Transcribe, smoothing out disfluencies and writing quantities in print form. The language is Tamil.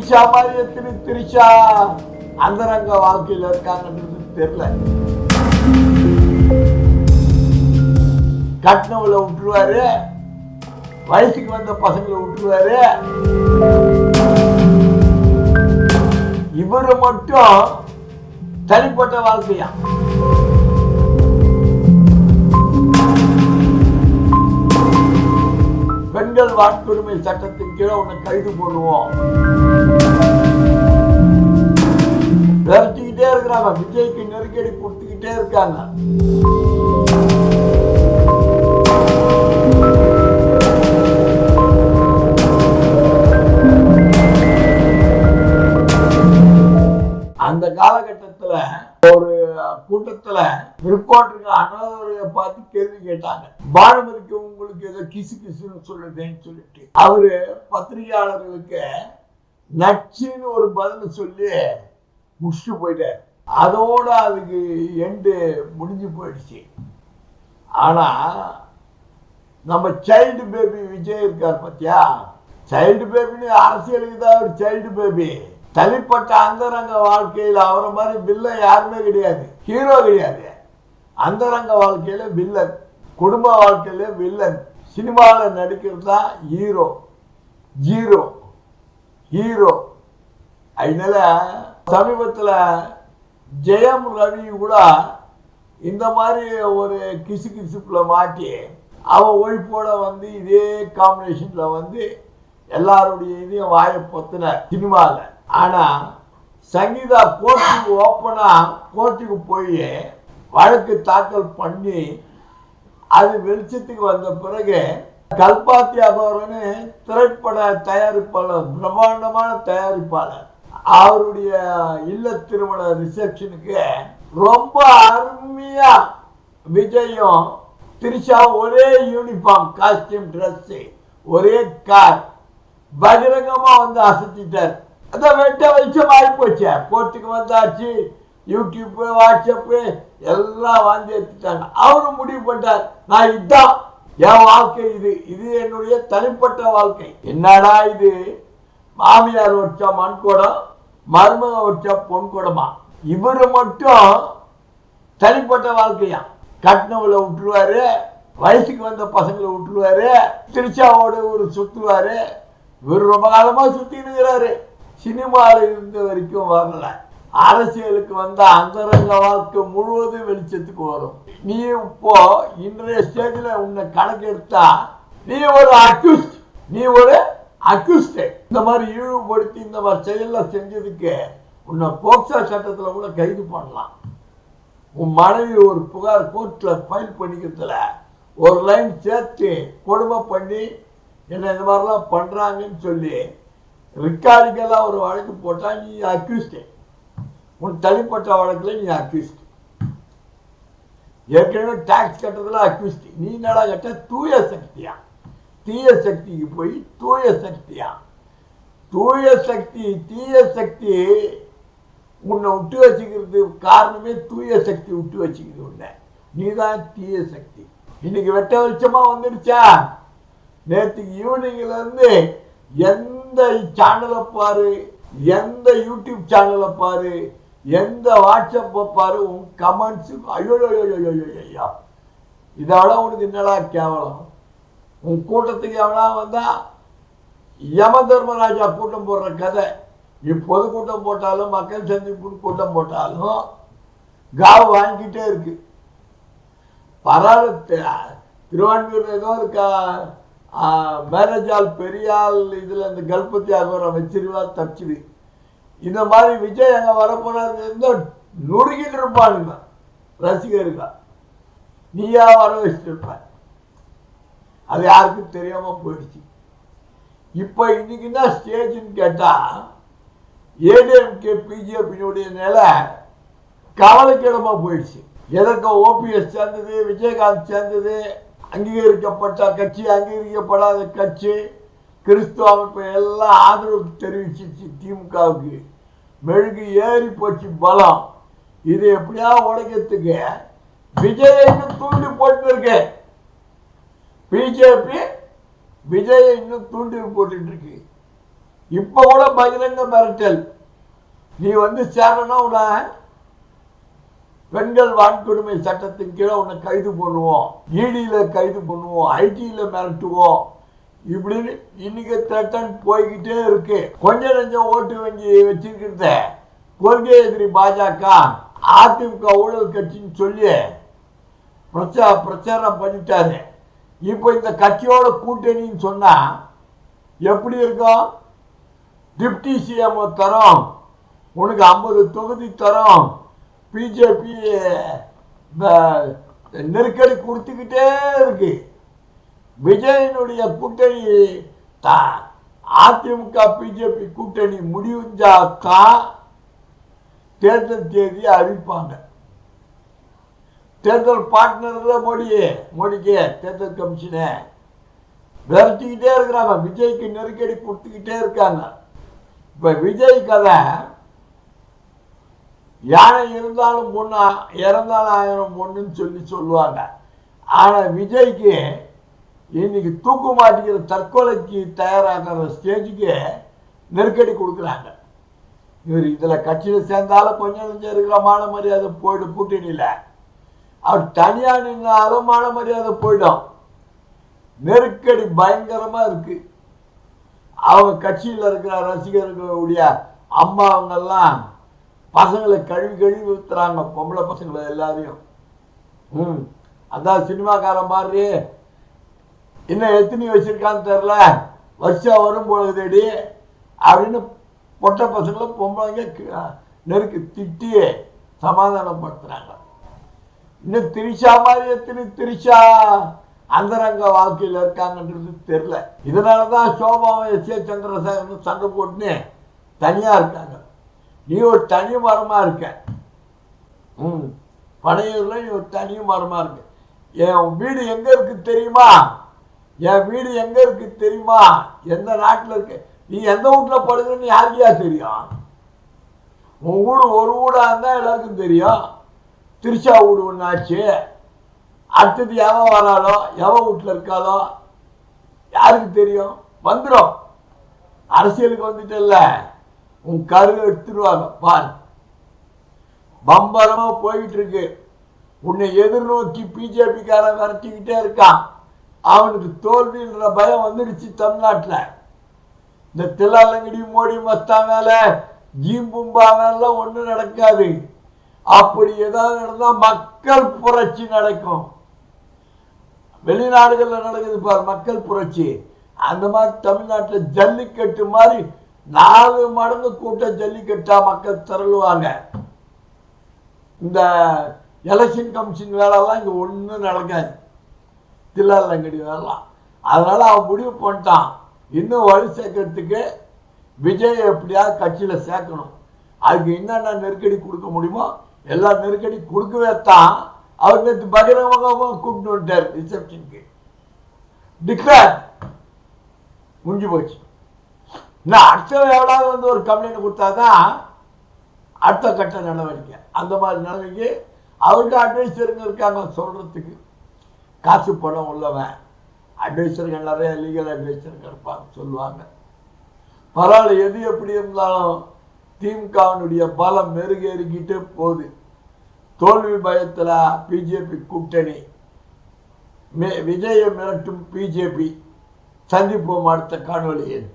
திரிஷா மாதிரி எத்தனை திரிஷா அந்தரங்க வாழ்க்கையில் இருக்காங்கன்றது தெரியல. கட்டினவளை விட்டுருவாரு, வயசுக்கு வந்த பசங்களை விட்டுருவாரு. இவரு மட்டும் தனிப்பட்ட வாழ்க்கையா. பெண்கள் வாக்குரிமை சட்டத்தின் கீழே உன்னை கைது போடுவோம் விரட்டிக்கிட்டே இருக்கிறாங்க. விஜய்க்கு நெருக்கடி கொடுத்துக்கிட்டே இருக்காங்க. அந்த காலகட்டத்துல ஒரு கூட்டத்துல ரிப்போர்ட்டருக்கு அண்ணாதுரையை பார்த்து கேள்வி கேட்டாங்க. பானுமதிக்கு உங்களுக்கு ஏதோ கிசு கிசுன்னு சொல்லுதுன்னு சொல்லிட்டு அவரு பத்திரிகையாளர்களுக்கு நச்சுன்னு ஒரு பதில் சொல்லி முடிச்சுட்டு போயிட்டார். அதோட அதுக்கு எண்டு முடிஞ்சு போயிடுச்சு. ஆனா நம்ம சைல்டு பேபி விஜய் இருக்கார் பத்தியா, சைல்டு பேபின்னு அரசியலுக்கு தான் ஒரு சைல்டு பேபி. தனிப்பட்ட அந்தரங்க வாழ்க்கையில் அவரை மாதிரி வில்லன் யாருமே கிடையாது, ஹீரோ கிடையாது. அந்தரங்க வாழ்க்கையில வில்லன், குடும்ப வாழ்க்கையில வில்லன், சினிமாவில் நடிக்கிறது தான் ஹீரோ. Zero hero. அதனால சமீபத்தில் ஜெயம் ரவி கூட இந்த மாதிரி ஒரு கிசு கிசுப்புல மாட்டி அவன் ஒய்ஃபோட வந்து இதே காம்பினேஷன்ல வந்து எல்லாருடைய இதையும் வாயை பொத்தினார் சினிமாவில். ஆனா சங்கீதா கோர்ட்டுக்கு ஓப்பனா கோர்ட்டுக்கு போய் வழக்கு தாக்கல் பண்ணி அது வெளிச்சத்துக்கு வந்த பிறகு கல்பாத்தி அகோரன்னு திரைப்பட தயாரிப்பாளர், பிரம்மாண்டமான தயாரிப்பாளர், அவருடைய இல்ல திருமண ரிசப்ஷனுக்கு ரொம்ப அருமையா விஜயும் திரிஷா ஒரே யூனிஃபார்ம் காஸ்டியூம் ட்ரெஸ் ஒரே கார் பகிரங்கமா வந்து அசத்திட்டார். அதான் வெட்ட வெளிச்சம் ஆகி போச்சு. கோர்ட்டுக்கு வந்தாச்சு, யூடியூப்பு வாட்ஸ்அப்பு எல்லாம் வாங்கி எடுத்துட்டாங்க. அவரும் முடிவு பண்ணிட்டார், நான் இதுதான் என் வாழ்க்கை, இது என்னுடைய தனிப்பட்ட வாழ்க்கை. என்னடா இது, மாமியார் வச்சா மண்கூடம், மருமக வச்சா பொன்கூடமா. இவரு மட்டும் தனிப்பட்ட வாழ்க்கையா. கட்டினவளை விட்டுருவாரு, வயசுக்கு வந்த பசங்களை விட்டுருவாரு, திருச்சாவோட ஒரு சுத்துவாரு. இவர் ரொம்ப காலமா சுத்தின்னு இருக்கிறாரு. சினிமாவில் இருந்த வரைக்கும் வரல, அரசியலுக்கு வந்த அந்தரங்க வாழ்க்கை முழுவதும் வெளிச்சத்துக்கு வரும். நீ இப்போ இன்றைய ஸ்டேஜில் உன்னை கணக்கெடுத்தா நீ ஒரு அக்யூஸ்ட், நீ ஒரு அக்யூஸ்ட். இந்த மாதிரி இழிவுபடுத்தி இந்த மாதிரி செயலாம் செஞ்சதுக்கு உன்னை போக்சோ சட்டத்தில் கூட கைது பண்ணலாம். உன் மனைவி ஒரு புகார் கோர்ட்டில் ஃபைல் பண்ணிக்கிறதுல ஒரு லைன் சேர்த்து கொடுமை பண்ணி என்ன இந்த மாதிரிலாம் பண்ணுறாங்கன்னு சொல்லி ரிக்கார்டுக்கெல்லாம் ஒரு வழக்கு போட்டால் நீ அக்யூஸ்டு. உன் தனிப்பட்ட வழக்கில் நீ அக்யூஸ்டு. ஏற்கனவே டாக்ஸ் கட்டுறதுல அக்யூஸ்டு. நீ என்னடா கட்ட தூய சக்தியா, தீய சக்திக்கு போய் தூய சக்தியா. தூய சக்தி தீய சக்தி உன்னை விட்டு வச்சுக்கிறது காரணமே தூய சக்தி விட்டு வச்சுக்கிறது உன்னை. நீ தான் தீய சக்தி. இன்னைக்கு வெட்ட வெளிச்சமா வந்துடுச்சா. நேற்றுக்கு ஈவினிங்ல இருந்து எந்த சேனலை பாரு, எந்த யூடியூப் சேனலை பாரு, எந்த வாட்ஸ்அப்பை பாரு, உன் கமெண்ட்ஸு ஐயோ ஐயோ இதோட உனக்கு என்னடா கேவலம். உன் கூட்டத்துக்கு எவனா வந்தா யம தர்மராஜா கூட்டம் போடுற கதை. நீ பொது கூட்டம் போட்டாலும் மக்கள் சந்திப்பு கூட்டம் போட்டாலும் காவு வாங்கிக்கிட்டே இருக்கு. பரவாயில்ல, திருவான்மையூர் ஏதோ இருக்கா மேரேஜால் பெரியால் இதில் இந்த கல்பத்தி அகோரம் வச்சிருவா தப்பிச்சுது. இந்த மாதிரி விஜய் அங்கே வரப்போனாங்க நொறுக்கிட்டு இருப்பானுங்க ரசிகருக்கா. நீயா வர வச்சுட்டு இருப்ப, அது யாருக்கும் தெரியாம போயிடுச்சு. இப்போ இன்னைக்கு தான் ஸ்டேஜ்னு கேட்டா ஏடிஎம்கே பிஜேபியினுடைய நிலை கவலைக்கிடமா போயிடுச்சு. எதற்கு ஓபிஎஸ் சேர்ந்தது, விஜயகாந்த் சேர்ந்தது, அங்கீகரிக்கப்பட்ட கட்சி, அங்கீகரிக்கப்படாத கட்சி, கிறிஸ்துவ அமைப்பு எல்லாம் ஆதரவு தெரிவிச்சிச்சு திமுகவுக்கு. மெழுகு ஏறி போச்சு பலம். இது எப்படியா உடைக்கிறதுக்கு விஜயை இன்னும் தூண்டி போட்டு இருக்கு. பிஜேபி விஜயை இன்னும் தூண்டி போட்டு இருக்கு. இப்ப கூட பகிரங்க மிரட்டல், நீ வந்து சேரனா உன்னை பெண்கள் வன்கொடுமை சட்டத்தின் கீழே உன்னை கைது பண்ணுவோம், இடியில கைது பண்ணுவோம், ஐடியில மிரட்டுவோம் இப்படின்னு இன்னைக்கு திரட்டன் போய்கிட்டே இருக்கு. கொஞ்சம் நெஞ்சம் ஓட்டு வங்கி வச்சிருக்கிறத கொள்கை எதிரி பாஜக அதிமுக ஊழல் கட்சின்னு சொல்லி பிரச்சாரம் பண்ணிட்டாரு. இப்போ இந்த கட்சியோட கூட்டணின்னு சொன்னா எப்படி இருக்கும்? டிப்டி சிஎம் தரோம், உனக்கு 50 தொகுதி தரோம், பிஜேபி நெருக்கடி கொடுத்துக்கிட்டே இருக்கு. விஜயனுடைய கூட்டணி அதிமுக பிஜேபி கூட்டணி முடிவுஞ்சாதான் தேர்தல் தேதி அறிவிப்பாங்க. தேர்தல் பார்ட்னர் மோடிக்கு தேர்தல் கமிஷனை விரட்டிக்கிட்டே இருக்கிறாங்க, விஜய்க்கு நெருக்கடி கொடுத்துக்கிட்டே இருக்காங்க. இப்ப விஜய் கதை யானை இருந்தாலும் பொண்ணா இறந்தாலும் 1000 பொண்ணுன்னு சொல்லுவாங்க. ஆனா விஜய்க்கு இன்னைக்கு தூக்கு மாட்டிக்கிற தற்கொலைக்கு தயாராகிற ஸ்டேஜுக்கு நெருக்கடி கொடுக்குறாங்க. இவர் இதுல கட்சியில சேர்ந்தாலும் கொஞ்சம் கொஞ்சம் இருக்கிற மான மரியாதை போயிடும், கூட்டணியில அவர் தனியா நின்னாலும் மான மரியாதை போயிடும். நெருக்கடி பயங்கரமா இருக்கு. அவங்க கட்சியில் இருக்கிற ரசிகர்களுடைய அம்மா அவங்கெல்லாம் பசங்களை கழுவி ஊத்துறாங்க, பொம்பளை பசங்களை எல்லாரையும். அதான் சினிமாக்காரன் மாதிரி இன்னும் எத்தனை வச்சிருக்கான்னு தெரியல, வருஷம் வரும் பொழுதடி அப்படின்னு பொட்டை பசங்களை பொம்பளைங்க நெருக்கு திட்டி சமாதானப்படுத்துறாங்க. இன்னும் திரிஷா மாதிரி எத்தனை திரிஷா அந்தரங்க வாழ்க்கையில் இருக்காங்கன்றது தெரியல. இதனாலதான் சோபாவும் எஸ் ஏ சந்திரசேகரன் சண்டை போட்டுன்னு தனியா இருக்காங்க. நீ ஒரு தனி மரமா இருக்க, பனையூர்ல நீ ஒரு தனி மரமா இருக்க. என் வீடு எங்க இருக்கு தெரியுமா? என் வீடு எங்க இருக்கு தெரியுமா? எந்த நாட்டில் இருக்கு? நீ எந்த வீட்டுல படுக்கிறன்னு யாருக்கையா தெரியும்? உன் வீடு ஒரு வீடா இருந்தா எல்லாருக்கும் தெரியும். திருச்சா வீடு ஒன்னாச்சு, அடுத்தது எவன் வராளோ எவன் வீட்டுல இருக்காளோ யாருக்கு தெரியும்? வந்துடும். அரசியலுக்கு வந்துட்டல்ல, உன் கரு எடுத்துருவாங்க பாரு. பம்பரமா போயிட்டு இருக்கு. உன்னை எதிர்நோக்கி பிஜேபிக்காரன் விரட்டிக்கிட்டே இருக்கான். அவனுக்கு தோல்வின்ற பயம் வந்துடுச்சு தமிழ்நாட்டில். இந்த தில்லாலங்கடி மோடி மஸ்தா மேல ஜீம்பும்பா மேல ஒன்றும் நடக்காது. அப்படி ஏதாவது நடந்தா மக்கள் புரட்சி நடக்கும். வெளிநாடுகள்ல நடக்குது பாரு மக்கள் புரட்சி, அந்த மாதிரி தமிழ்நாட்டில் ஜல்லிக்கட்டு மாதிரி 4 மடங்கு கூட்டம் ஜல்லிக்கட்டா மக்கள் திரளுவாங்க. இந்த எலெக்ஷன் கமிஷன் வேலைலாம் இங்க ஒன்றும் நடக்காது, தில்லாலங்கடி வேலைலாம். அதனால அவன் முடிவு பண்ணிட்டான், இன்னும் வலு சேர்க்கறதுக்கு விஜய் எப்படியாவது கட்சியில சேர்க்கணும். அதுக்கு என்னென்ன நெருக்கடி கொடுக்க முடியுமோ எல்லா நெருக்கடி கொடுக்கவே தான் அவர் நேற்று பகிரங்கமாக கூப்பிட்டு வந்துட்டார் ரிசப்ஷனுக்கு. டிக்ளேர் முடிஞ்சு போச்சு. இன்னும் அடுத்த எவ்வளவு வந்து ஒரு கம்ப்ளைண்ட் கொடுத்தாதான் அடுத்த கட்ட நடவடிக்கை. அந்த மாதிரி நடவடிக்கை அவருக்கு அட்வைசருங்க இருக்காங்க சொல்றதுக்கு. காசு பணம் உள்ளவன் அட்வைசர்கள் நிறைய லீகல் அட்வைசருங்க இருப்பாங்க, சொல்லுவாங்க. பரவாயில்ல, எது எப்படி இருந்தாலும் திமுகவினுடைய பலம் மெருகேறிக்கிட்டே போகுது. தோல்வி பயத்தில் பிஜேபி கூட்டணி, விஜயை மிரட்டும் பிஜேபி. சந்திப்போம் அடுத்த காணொலியில்.